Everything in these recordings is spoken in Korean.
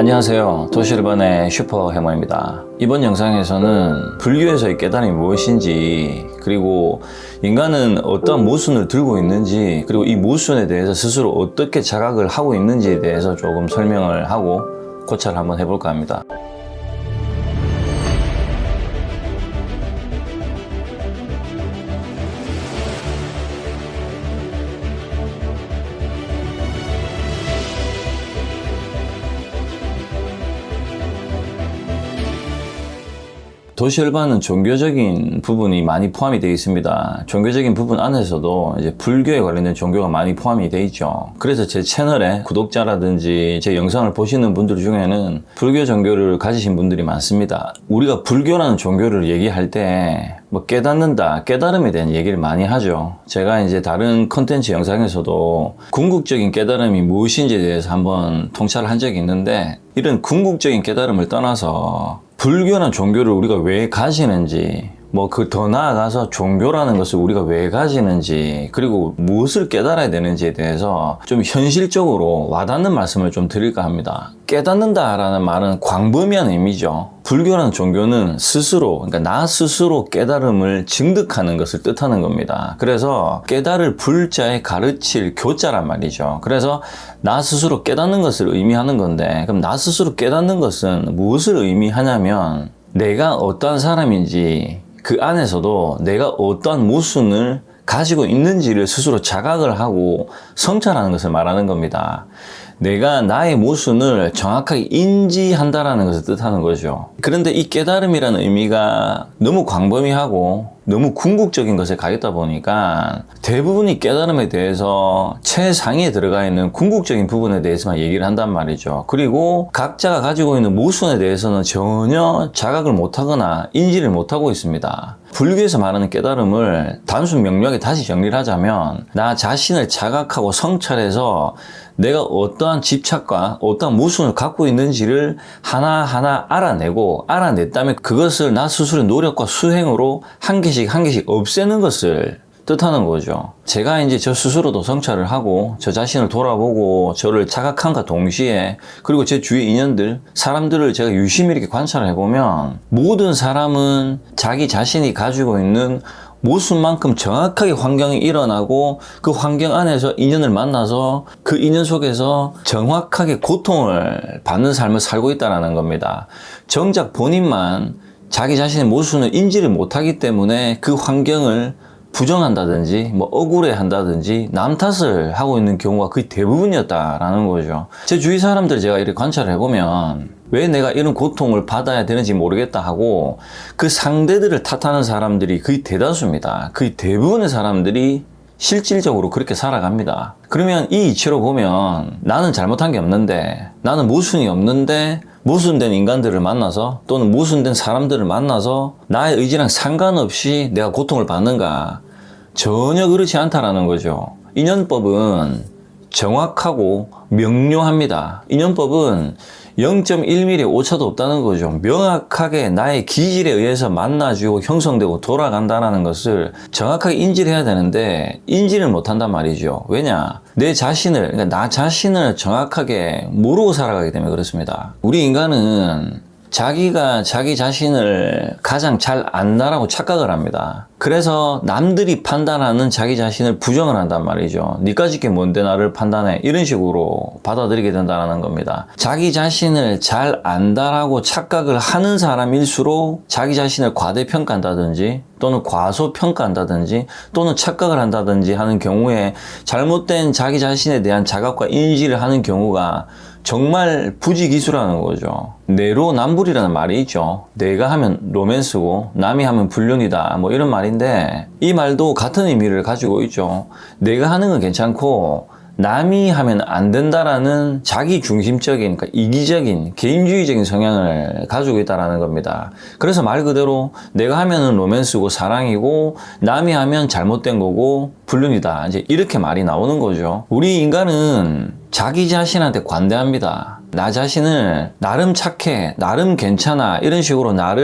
안녕하세요. 도시일반의 슈퍼해머입니다. 이번 영상에서는 불교에서의 깨달음이 무엇인지, 그리고 인간은 어떠한 모순을 들고 있는지, 그리고 이 모순에 대해서 스스로 어떻게 자각을 하고 있는지에 대해서 조금 설명을 하고 고찰을 한번 해볼까 합니다. 도시일반은 종교적인 부분이 많이 포함이 되어 있습니다. 종교적인 부분 안에서도 이제 불교에 관련된 종교가 많이 포함이 되어 있죠. 그래서 제 채널에 구독자라든지 제 영상을 보시는 분들 중에는 불교 종교를 가지신 분들이 많습니다. 우리가 불교라는 종교를 얘기할 때 뭐 깨닫는다, 깨달음에 대한 얘기를 많이 하죠. 제가 이제 다른 컨텐츠 영상에서도 궁극적인 깨달음이 무엇인지에 대해서 한번 통찰을 한 적이 있는데, 이런 궁극적인 깨달음을 떠나서 불교라는 종교를 우리가 왜 가지는지, 더 나아가서 종교라는 것을 우리가 왜 가지는지, 그리고 무엇을 깨달아야 되는지에 대해서 좀 현실적으로 와닿는 말씀을 좀 드릴까 합니다. 깨닫는다라는 말은 광범위한 의미죠. 불교라는 종교는 스스로, 그러니까 나 스스로 깨달음을 증득하는 것을 뜻하는 겁니다. 그래서 깨달을 불자에 가르칠 교자란 말이죠. 그래서 나 스스로 깨닫는 것을 의미하는 건데, 그럼 나 스스로 깨닫는 것은 무엇을 의미하냐면, 내가 어떠한 사람인지, 그 안에서도 내가 어떠한 모순을 가지고 있는지를 스스로 자각을 하고 성찰하는 것을 말하는 겁니다. 내가 나의 모순을 정확하게 인지한다라는 것을 뜻하는 거죠. 그런데 이 깨달음이라는 의미가 너무 광범위하고 너무 궁극적인 것에 가 있다 보니까 대부분이 깨달음에 대해서 최상위에 들어가 있는 궁극적인 부분에 대해서만 얘기를 한단 말이죠. 그리고 각자가 가지고 있는 모순에 대해서는 전혀 자각을 못하거나 인지를 못하고 있습니다. 불교에서 말하는 깨달음을 단순 명료하게 다시 정리를 하자면, 나 자신을 자각하고 성찰해서 내가 어떠한 집착과 어떠한 모순을 갖고 있는지를 하나하나 알아냈다면 그것을 나 스스로의 노력과 수행으로 한 개씩 없애는 것을 뜻하는 거죠. 제가 이제 저 스스로도 성찰을 하고 저 자신을 돌아보고 저를 자각함과 동시에, 그리고 제 주위 인연들, 사람들을 제가 유심히 이렇게 관찰을 해보면, 모든 사람은 자기 자신이 가지고 있는 모순만큼 정확하게 환경이 일어나고 그 환경 안에서 인연을 만나서 그 인연 속에서 정확하게 고통을 받는 삶을 살고 있다는 겁니다. 정작 본인만 자기 자신의 모순을 인지를 못하기 때문에 그 환경을 부정한다든지 억울해한다든지 남 탓을 하고 있는 경우가 거의 대부분이었다라는 거죠. 제 주위 사람들 제가 이렇게 관찰을 해보면, 왜 내가 이런 고통을 받아야 되는지 모르겠다 하고 그 상대들을 탓하는 사람들이 거의 대다수입니다. 거의 대부분의 사람들이 실질적으로 그렇게 살아갑니다. 그러면 이 이치로 보면, 나는 잘못한 게 없는데, 나는 모순이 없는데 모순된 인간들을 만나서, 또는 모순된 사람들을 만나서 나의 의지랑 상관없이 내가 고통을 받는가? 전혀 그렇지 않다라는 거죠. 인연법은 정확하고 명료합니다. 인연법은 0.1mm 오차도 없다는 거죠. 명확하게 나의 기질에 의해서 만나주고 형성되고 돌아간다는 것을 정확하게 인지를 해야 되는데, 인지를 못한단 말이죠. 왜냐? 내 자신을, 그러니까 나 자신을 정확하게 모르고 살아가기 때문에 그렇습니다. 우리 인간은 자기가 자기 자신을 가장 잘 안다라고 착각을 합니다. 그래서 남들이 판단하는 자기 자신을 부정을 한단 말이죠. 니까짓 게 뭔데 나를 판단해, 이런 식으로 받아들이게 된다는 겁니다. 자기 자신을 잘 안다라고 착각을 하는 사람일수록 자기 자신을 과대평가한다든지 또는 과소평가한다든지 또는 착각을 한다든지 하는 경우에 잘못된 자기 자신에 대한 자각과 인지를 하는 경우가 정말 부지기수라는 거죠. 내로남불이라는 말이 있죠. 내가 하면 로맨스고 남이 하면 불륜이다, 이런 말인데, 이 말도 같은 의미를 가지고 있죠. 내가 하는 건 괜찮고 남이 하면 안 된다라는 자기 중심적인, 그러니까 이기적인 개인주의적인 성향을 가지고 있다는 겁니다. 그래서 말 그대로 내가 하면은 로맨스고 사랑이고 남이 하면 잘못된 거고 불륜이다, 이제 이렇게 말이 나오는 거죠. 우리 인간은 자기 자신한테 관대합니다. 나 자신을 나름 착해, 나름 괜찮아 이런 식으로 나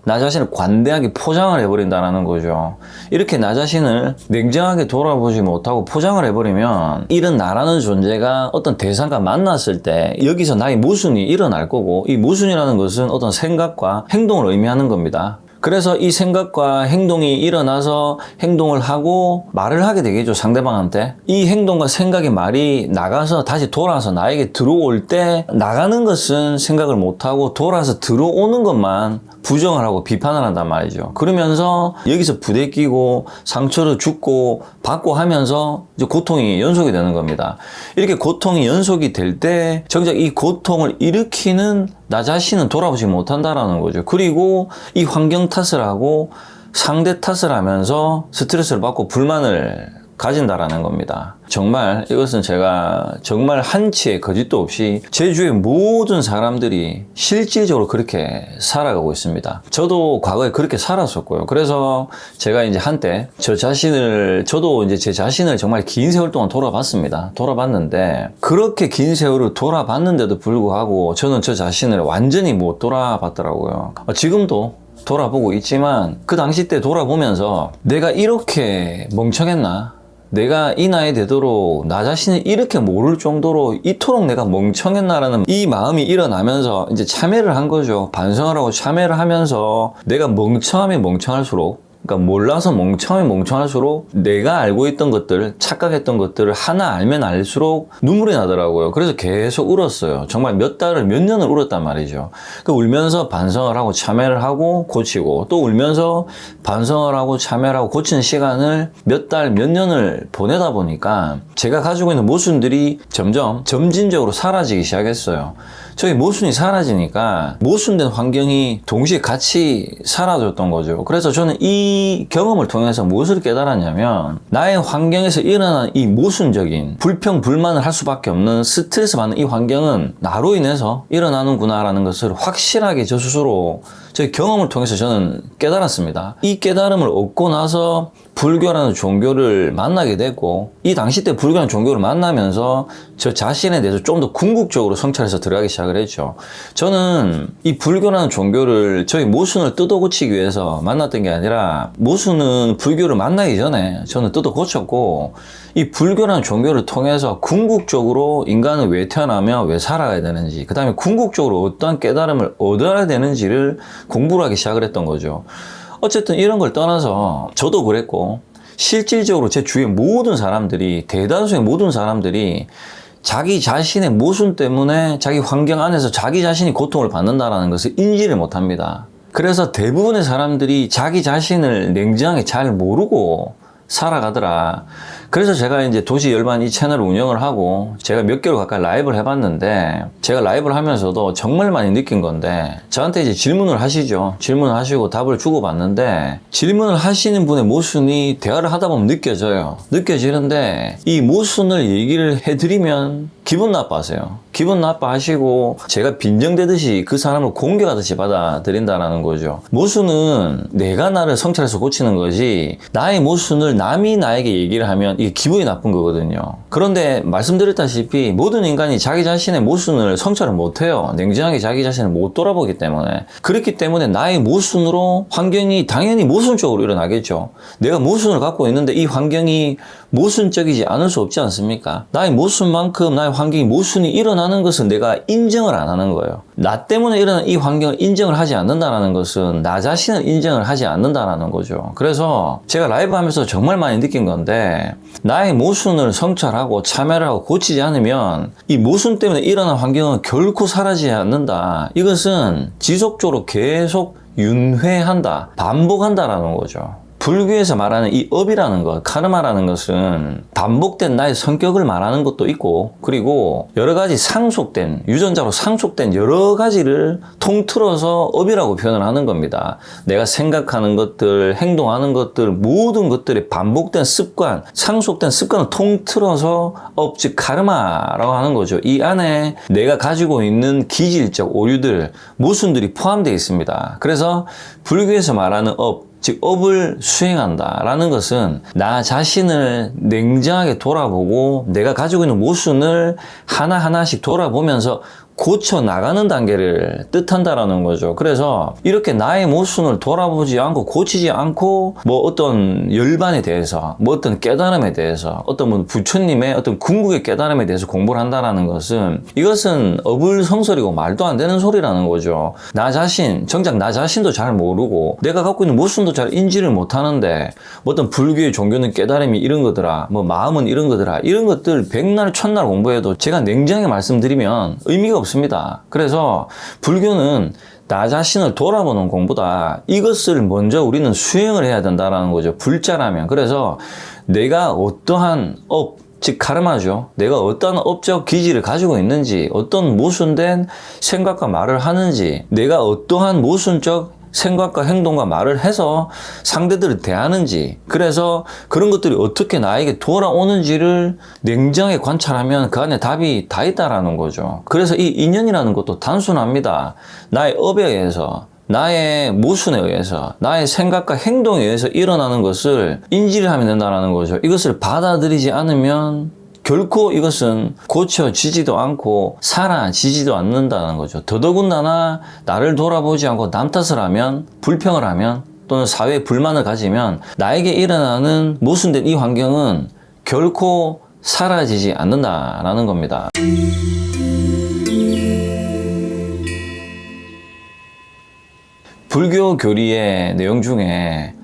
자신을 관대하게 포장을 해버린다는 거죠. 이렇게 나 자신을 냉정하게 돌아보지 못하고 포장을 해버리면 이런 나라는 존재가 어떤 대상과 만났을 때 여기서 나의 모순이 일어날 거고, 이 모순이라는 것은 어떤 생각과 행동을 의미하는 겁니다. 그래서 이 생각과 행동이 일어나서 행동을 하고 말을 하게 되겠죠, 상대방한테. 이 행동과 생각의 말이 나가서 다시 돌아서 나에게 들어올 때, 나가는 것은 생각을 못하고 돌아서 들어오는 것만 부정을 하고 비판을 한단 말이죠. 그러면서 여기서 부대끼고 상처를 줍고 받고 하면서 이제 고통이 연속이 되는 겁니다. 이렇게 고통이 연속이 될 때 정작 이 고통을 일으키는 나 자신은 돌아보지 못한다라는 거죠. 그리고 이 환경 탓을 하고 상대 탓을 하면서 스트레스를 받고 불만을 가진다라는 겁니다. 정말 이것은 제가 정말 한치의 거짓도 없이 제 주위의 모든 사람들이 실질적으로 그렇게 살아가고 있습니다. 저도 과거에 그렇게 살았었고요. 그래서 제가 이제 한때 저도 이제 제 자신을 정말 긴 세월 동안 돌아봤습니다. 돌아봤는데, 그렇게 긴 세월을 돌아봤는데도 불구하고 저는 저 자신을 완전히 못 돌아봤더라고요. 지금도 돌아보고 있지만 그 당시 때 돌아보면서 내가 이렇게 멍청했나? 내가 이 나이 되도록 나 자신을 이렇게 모를 정도로 이토록 내가 멍청했나라는 이 마음이 일어나면서 이제 참회를 한 거죠. 반성을 하고 참회를 하면서 내가 멍청하면 멍청할수록, 그러니까 몰라서 멍청하면 멍청할수록 내가 알고 있던 것들, 착각했던 것들을 하나 알면 알수록 눈물이 나더라고요. 그래서 계속 울었어요. 정말 몇 달을, 몇 년을 울었단 말이죠. 그 울면서 반성을 하고 참회를 하고 고치고, 또 울면서 반성을 하고 참회를 하고 고치는 시간을 몇 달, 몇 년을 보내다 보니까 제가 가지고 있는 모순들이 점진적으로 사라지기 시작했어요. 저희 모순이 사라지니까 모순된 환경이 동시에 같이 사라졌던 거죠. 그래서 저는 이 경험을 통해서 무엇을 깨달았냐면, 나의 환경에서 일어나는 이 모순적인 불평, 불만을 할 수밖에 없는 스트레스 받는 이 환경은 나로 인해서 일어나는구나라는 것을 확실하게 저 스스로 저희 경험을 통해서 저는 깨달았습니다. 이 깨달음을 얻고 나서 불교라는 종교를 만나게 됐고, 이 당시 때 불교라는 종교를 만나면서 저 자신에 대해서 좀 더 궁극적으로 성찰해서 들어가기 시작을 했죠. 저는 이 불교라는 종교를 저희 모순을 뜯어 고치기 위해서 만났던 게 아니라, 모순은 불교를 만나기 전에 저는 뜯어 고쳤고, 이 불교라는 종교를 통해서 궁극적으로 인간은 왜 태어나며 왜 살아가야 되는지, 그 다음에 궁극적으로 어떠한 깨달음을 얻어야 되는지를 공부를 하기 시작을 했던 거죠. 어쨌든 이런 걸 떠나서 저도 그랬고, 실질적으로 제 주위의 모든 사람들이, 대다수의 모든 사람들이 자기 자신의 모순 때문에 자기 환경 안에서 자기 자신이 고통을 받는다는 것을 인지를 못합니다. 그래서 대부분의 사람들이 자기 자신을 냉정하게 잘 모르고 살아가더라. 그래서 제가 이제 도시 열반 이 채널을 운영을 하고 제가 몇 개월 가까이 라이브를 해봤는데, 제가 라이브를 하면서도 정말 많이 느낀 건데, 저한테 이제 질문을 하시죠. 질문을 하시고 답을 주고받는데, 질문을 하시는 분의 모순이 대화를 하다 보면 느껴지는데 이 모순을 얘기를 해드리면 기분 나빠하세요. 기분 나빠하시고 제가 빈정대듯이 그 사람을 공격하듯이 받아들인다는 거죠. 모순은 내가 나를 성찰해서 고치는 거지, 나의 모순을 남이 나에게 얘기를 하면 이게 기분이 나쁜 거거든요. 그런데 말씀드렸다시피 모든 인간이 자기 자신의 모순을 성찰을 못해요. 냉정하게 자기 자신을 못 돌아보기 때문에. 그렇기 때문에 나의 모순으로 환경이 당연히 모순적으로 일어나겠죠. 내가 모순을 갖고 있는데 이 환경이 모순적이지 않을 수 없지 않습니까? 나의 모순만큼 나의 환경이 모순이 일어나는 것은 내가 인정을 안 하는 거예요. 나 때문에 일어나는 이 환경을 인정을 하지 않는다는 것은 나 자신을 인정을 하지 않는다는 거죠. 그래서 제가 라이브 하면서 정말 많이 느낀 건데, 나의 모순을 성찰하고 참여를 하고 고치지 않으면 이 모순 때문에 일어난 환경은 결코 사라지지 않는다. 이것은 지속적으로 계속 윤회한다, 반복한다라는 거죠. 불교에서 말하는 이 업이라는 것, 카르마라는 것은 반복된 나의 성격을 말하는 것도 있고, 그리고 여러 가지 유전자로 상속된 여러 가지를 통틀어서 업이라고 표현을 하는 겁니다. 내가 생각하는 것들, 행동하는 것들, 모든 것들이 반복된 습관, 상속된 습관을 통틀어서 업, 즉 카르마라고 하는 거죠. 이 안에 내가 가지고 있는 기질적 오류들, 모순들이 포함되어 있습니다. 그래서 불교에서 말하는 업, 즉 업을 수행한다라는 것은 나 자신을 냉정하게 돌아보고 내가 가지고 있는 모순을 하나하나씩 돌아보면서 고쳐 나가는 단계를 뜻한다라는 거죠. 그래서 이렇게 나의 모순을 돌아보지 않고 고치지 않고 뭐 어떤 열반에 대해서 뭐 어떤 깨달음에 대해서 어떤 뭐 부처님의 어떤 궁극의 깨달음에 대해서 공부를 한다라는 것은 이것은 어불성설이고 말도 안 되는 소리라는 거죠. 나 자신, 정작 나 자신도 잘 모르고 내가 갖고 있는 모순도 잘 인지를 못하는데 뭐 어떤 불교의 종교는 깨달음이 이런 거더라, 뭐 마음은 이런 거더라, 이런 것들 백날 천날 공부해도 제가 냉정하게 말씀드리면 의미가 없습니다. 그래서 불교는 나 자신을 돌아보는 공부다. 이것을 먼저 우리는 수행을 해야 된다는 거죠. 불자라면. 그래서 내가 어떠한 즉 카르마죠. 내가 어떤 업적 기질을 가지고 있는지, 어떤 모순된 생각과 말을 하는지, 내가 어떠한 모순적 생각과 행동과 말을 해서 상대들을 대하는지, 그래서 그런 것들이 어떻게 나에게 돌아오는지를 냉정하게 관찰하면 그 안에 답이 다 있다라는 거죠. 그래서 이 인연이라는 것도 단순합니다. 나의 업에 의해서, 나의 모순에 의해서, 나의 생각과 행동에 의해서 일어나는 것을 인지를 하면 된다는 거죠. 이것을 받아들이지 않으면 결코 이것은 고쳐지지도 않고 사라지지도 않는다는 거죠. 더더군다나 나를 돌아보지 않고 남 탓을 하면, 불평을 하면, 또는 사회에 불만을 가지면 나에게 일어나는 모순된 이 환경은 결코 사라지지 않는다라는 겁니다. 불교 교리의 내용 중에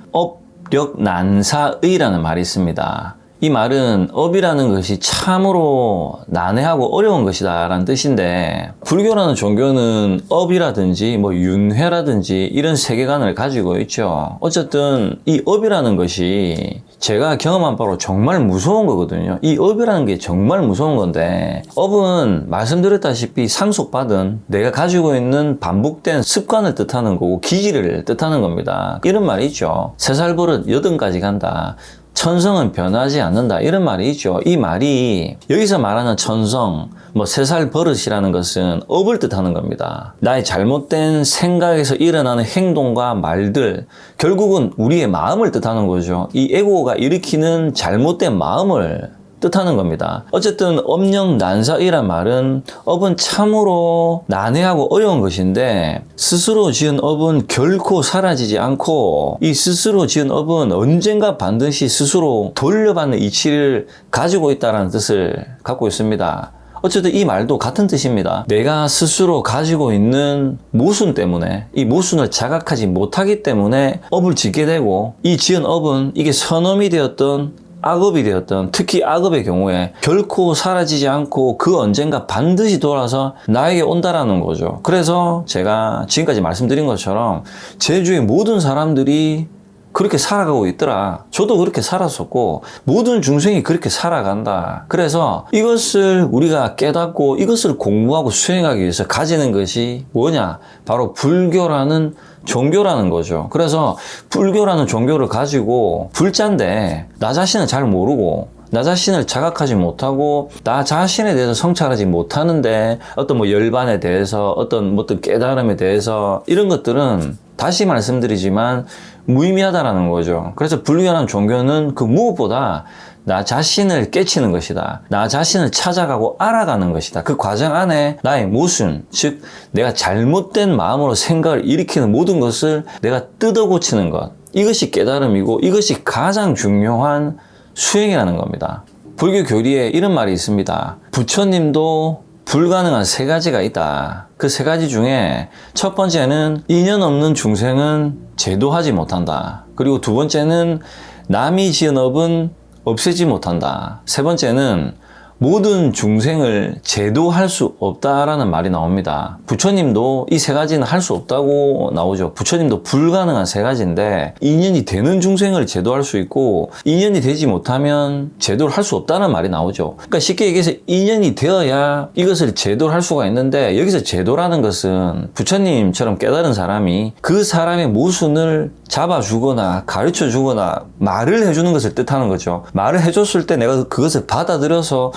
업력난사의라는 말이 있습니다. 이 말은 업이라는 것이 참으로 난해하고 어려운 것이다 라는 뜻인데, 불교라는 종교는 업이라든지 뭐 윤회라든지 이런 세계관을 가지고 있죠. 어쨌든 이 업이라는 것이 제가 경험한 바로 정말 무서운 거거든요. 이 업이라는 게 정말 무서운 건데, 업은 말씀드렸다시피 상속받은 내가 가지고 있는 반복된 습관을 뜻하는 거고 기질을 뜻하는 겁니다. 이런 말이 있죠. 3살 버릇 80까지 간다. 천성은 변하지 않는다, 이런 말이 있죠. 이 말이 여기서 말하는 천성, 뭐 3살 버릇이라는 것은 업을 뜻하는 겁니다. 나의 잘못된 생각에서 일어나는 행동과 말들, 결국은 우리의 마음을 뜻하는 거죠. 이 에고가 일으키는 잘못된 마음을 뜻하는 겁니다. 어쨌든 업력난사이란 말은 업은 참으로 난해하고 어려운 것인데, 스스로 지은 업은 결코 사라지지 않고 이 스스로 지은 업은 언젠가 반드시 스스로 돌려받는 이치를 가지고 있다는 뜻을 갖고 있습니다. 어쨌든 이 말도 같은 뜻입니다. 내가 스스로 가지고 있는 모순 때문에, 이 모순을 자각하지 못하기 때문에 업을 짓게 되고, 이 지은 업은 이게 선업이 되었던 악업이 되었던, 특히 악업의 경우에 결코 사라지지 않고 그 언젠가 반드시 돌아서 나에게 온다라는 거죠. 그래서 제가 지금까지 말씀드린 것처럼 제 주위 모든 사람들이 그렇게 살아가고 있더라. 저도 그렇게 살았었고 모든 중생이 그렇게 살아간다. 그래서 이것을 우리가 깨닫고 이것을 공부하고 수행하기 위해서 가지는 것이 뭐냐? 바로 불교라는 종교라는 거죠. 그래서 불교라는 종교를 가지고, 불자인데 나 자신은 잘 모르고 나 자신을 자각하지 못하고 나 자신에 대해서 성찰하지 못하는데 어떤 뭐 열반에 대해서 어떤 깨달음에 대해서 이런 것들은 다시 말씀드리지만 무의미하다라는 거죠. 그래서 불교라는 종교는 그 무엇보다 나 자신을 깨치는 것이다. 나 자신을 찾아가고 알아가는 것이다. 그 과정 안에 나의 모순, 즉 내가 잘못된 마음으로 생각을 일으키는 모든 것을 내가 뜯어 고치는 것, 이것이 깨달음이고 이것이 가장 중요한 수행이라는 겁니다. 불교 교리에 이런 말이 있습니다. 부처님도 불가능한 3가지가 있다. 그 3가지 중에 첫 번째는 인연 없는 중생은 제도하지 못한다. 그리고 2번째는 남이 지은 업은 없애지 못한다. 3번째는 모든 중생을 제도할 수 없다라는 말이 나옵니다. 부처님도 이 3가지는 할 수 없다고 나오죠. 부처님도 불가능한 3가지인데 인연이 되는 중생을 제도할 수 있고 인연이 되지 못하면 제도를 할 수 없다는 말이 나오죠. 그러니까 쉽게 얘기해서 인연이 되어야 이것을 제도를 할 수가 있는데, 여기서 제도라는 것은 부처님처럼 깨달은 사람이 그 사람의 모순을 잡아주거나 가르쳐주거나 말을 해주는 것을 뜻하는 거죠. 말을 해줬을 때 내가 그것을 받아들여서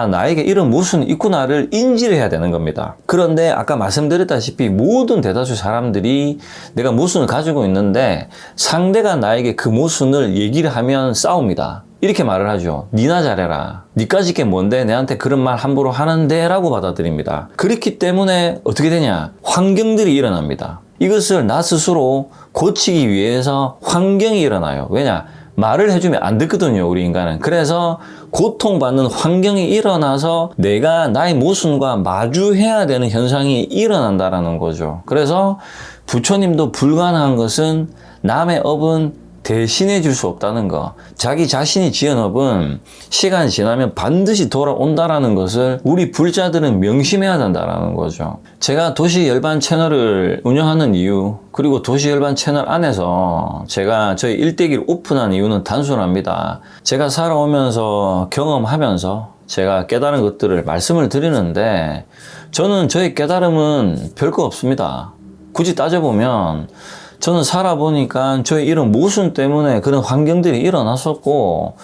나에게 이런 모순이 있구나를 인지를 해야 되는 겁니다. 그런데 아까 말씀드렸다시피 모든 대다수 사람들이 내가 모순을 가지고 있는데 상대가 나에게 그 모순을 얘기를 하면 싸웁니다. 이렇게 말을 하죠. 니나 잘해라. 니까짓 게 뭔데 내한테 그런 말 함부로 하는데 라고 받아들입니다. 그렇기 때문에 어떻게 되냐? 환경들이 일어납니다. 이것을 나 스스로 고치기 위해서 환경이 일어나요. 왜냐? 말을 해주면 안 듣거든요, 우리 인간은. 그래서 고통받는 환경이 일어나서 내가 나의 모순과 마주해야 되는 현상이 일어난다라는 거죠. 그래서 부처님도 불가능한 것은 남의 업은 대신해 줄 수 없다는 거. 자기 자신이 지은 업은 시간이 지나면 반드시 돌아온다라는 것을 우리 불자들은 명심해야 된다라는 거죠. 제가 도시열반 채널을 운영하는 이유, 그리고 도시열반 채널 안에서 제가 저희 일대기를 오픈한 이유는 단순합니다. 제가 살아오면서 경험하면서 제가 깨달은 것들을 말씀을 드리는데, 저는 저의 깨달음은 별거 없습니다. 굳이 따져보면 저는 살아보니까 저의 이런 모순 때문에 그런 환경들이 일어났었고,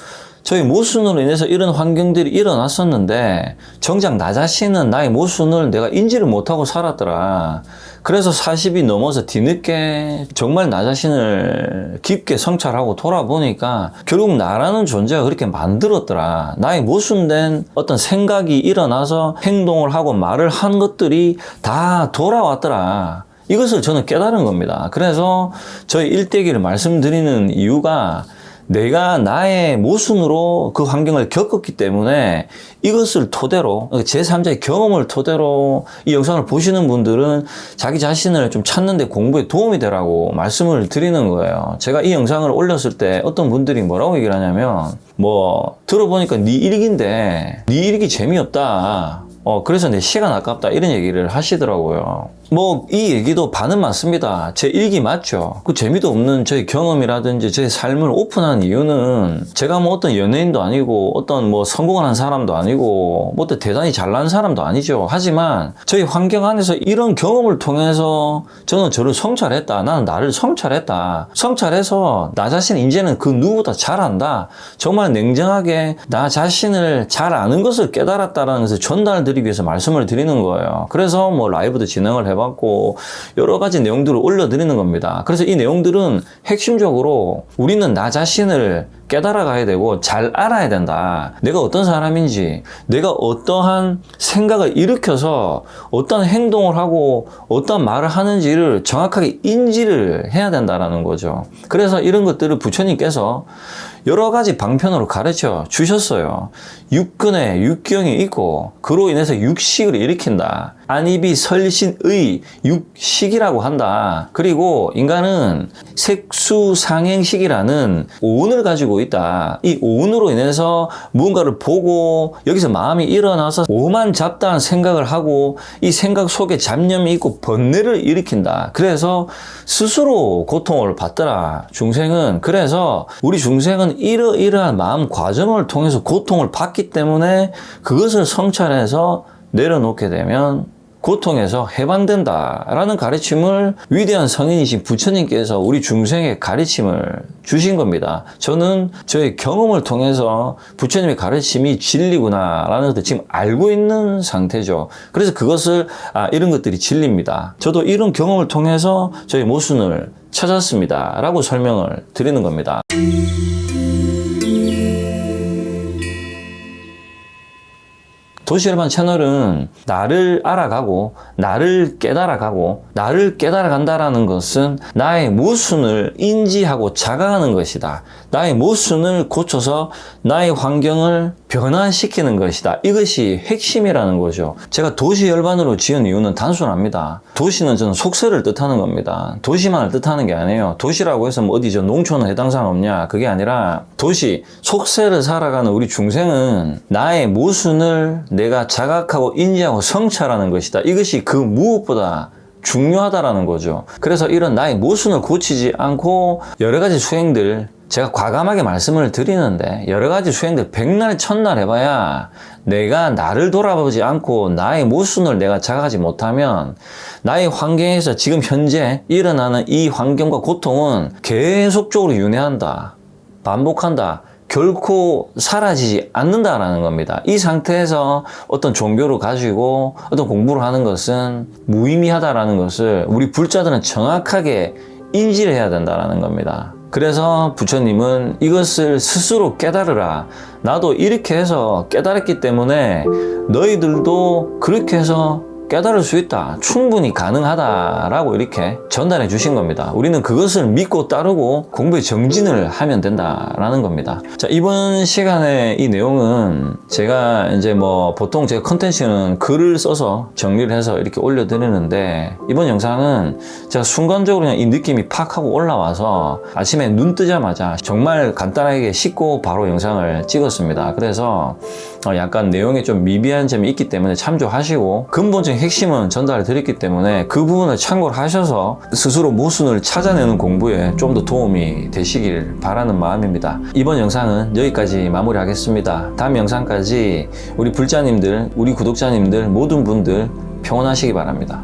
저희 모순으로 인해서 이런 환경들이 일어났었는데 정작 나 자신은 나의 모순을 내가 인지를 못하고 살았더라. 그래서 40이 넘어서 뒤늦게 정말 나 자신을 깊게 성찰하고 돌아보니까 결국 나라는 존재가 그렇게 만들었더라. 나의 모순된 어떤 생각이 일어나서 행동을 하고 말을 한 것들이 다 돌아왔더라. 이것을 저는 깨달은 겁니다. 그래서 저희 일대기를 말씀드리는 이유가 내가 나의 모순으로 그 환경을 겪었기 때문에 이것을 토대로, 제3자의 경험을 토대로 이 영상을 보시는 분들은 자기 자신을 좀 찾는 데 공부에 도움이 되라고 말씀을 드리는 거예요. 제가 이 영상을 올렸을 때 어떤 분들이 뭐라고 얘기를 하냐면, 들어보니까 네 일기인데 네 일기 재미없다. 그래서 내 시간 아깝다. 이런 얘기를 하시더라고요. 이 얘기도 반은 맞습니다. 제 일기 맞죠? 그 재미도 없는 저의 경험이라든지 제 삶을 오픈한 이유는 제가 어떤 연예인도 아니고 어떤 성공을 한 사람도 아니고 어떤 대단히 잘난 사람도 아니죠. 하지만 저희 환경 안에서 이런 경험을 통해서 저는 저를 성찰했다. 나는 나를 성찰했다. 성찰해서 나 자신 이제는 그 누구보다 잘 안다. 정말 냉정하게 나 자신을 잘 아는 것을 깨달았다는 것을 전달드리기 위해서 말씀을 드리는 거예요. 그래서 라이브도 진행을 해봤고 여러 가지 내용들을 올려드리는 겁니다. 그래서 이 내용들은 핵심적으로 우리는 나 자신을 깨달아 가야 되고 잘 알아야 된다. 내가 어떤 사람인지, 내가 어떠한 생각을 일으켜서 어떤 행동을 하고 어떤 말을 하는지를 정확하게 인지를 해야 된다는 거죠. 그래서 이런 것들을 부처님께서 여러 가지 방편으로 가르쳐 주셨어요. 육근에 육경이 있고 그로 인해서 육식을 일으킨다. 안입이 설신의 육식이라고 한다. 그리고 인간은 색수상행식이라는 오운을 가지고 있다. 이 오운으로 인해서 무언가를 보고 여기서 마음이 일어나서 오만 잡다한 생각을 하고 이 생각 속에 잡념이 있고 번뇌를 일으킨다. 그래서 스스로 고통을 받더라. 중생은. 그래서 우리 중생은 이러이러한 마음 과정을 통해서 고통을 받기 때문에 그것을 성찰해서 내려놓게 되면 고통에서 해방된다라는 가르침을 위대한 성인이신 부처님께서 우리 중생의 가르침을 주신 겁니다. 저는 저의 경험을 통해서 부처님의 가르침이 진리구나라는 것을 지금 알고 있는 상태죠. 그래서 그것을 이런 것들이 진리입니다. 저도 이런 경험을 통해서 저의 모순을 찾았습니다. 라고 설명을 드리는 겁니다. 도시열반 채널은 나를 알아가고 나를 깨달아가고 나를 깨달아간다라는 것은 나의 모순을 인지하고 자각하는 것이다. 나의 모순을 고쳐서 나의 환경을 변화시키는 것이다. 이것이 핵심이라는 거죠. 제가 도시열반으로 지은 이유는 단순합니다. 도시는 저는 속세를 뜻하는 겁니다. 도시만을 뜻하는 게 아니에요. 도시라고 해서 어디 농촌은 해당 사항 없냐? 그게 아니라 도시, 속세를 살아가는 우리 중생은 나의 모순을 내가 자각하고 인지하고 성찰하는 것이다. 이것이 그 무엇보다 중요하다라는 거죠. 그래서 이런 나의 모순을 고치지 않고 여러 가지 수행들, 제가 과감하게 말씀을 드리는데 여러 가지 수행들 백날 천날 해봐야 내가 나를 돌아보지 않고 나의 모순을 내가 자각하지 못하면 나의 환경에서 지금 현재 일어나는 이 환경과 고통은 계속적으로 윤회한다. 반복한다. 결코 사라지지 않는다라는 겁니다. 이 상태에서 어떤 종교를 가지고 어떤 공부를 하는 것은 무의미하다라는 것을 우리 불자들은 정확하게 인지를 해야 된다라는 겁니다. 그래서 부처님은 이것을 스스로 깨달으라. 나도 이렇게 해서 깨달았기 때문에 너희들도 그렇게 해서 깨달을 수 있다. 충분히 가능하다라고 이렇게 전달해 주신 겁니다. 우리는 그것을 믿고 따르고 공부에 정진을 하면 된다라는 겁니다. 자, 이번 시간에 이 내용은 제가 이제 뭐 보통 제 컨텐츠는 글을 써서 정리를 해서 이렇게 올려드리는데 이번 영상은 제가 순간적으로 그냥 이 느낌이 팍 하고 올라와서 아침에 눈 뜨자마자 정말 간단하게 씻고 바로 영상을 찍었습니다. 그래서 약간 내용에 좀 미비한 점이 있기 때문에 참조하시고 근본적인 핵심은 전달을 드렸기 때문에 그 부분을 참고를 하셔서 스스로 모순을 찾아내는 공부에 좀 더 도움이 되시길 바라는 마음입니다. 이번 영상은 여기까지 마무리하겠습니다. 다음 영상까지 우리 불자님들, 우리 구독자님들 모든 분들 평온하시기 바랍니다.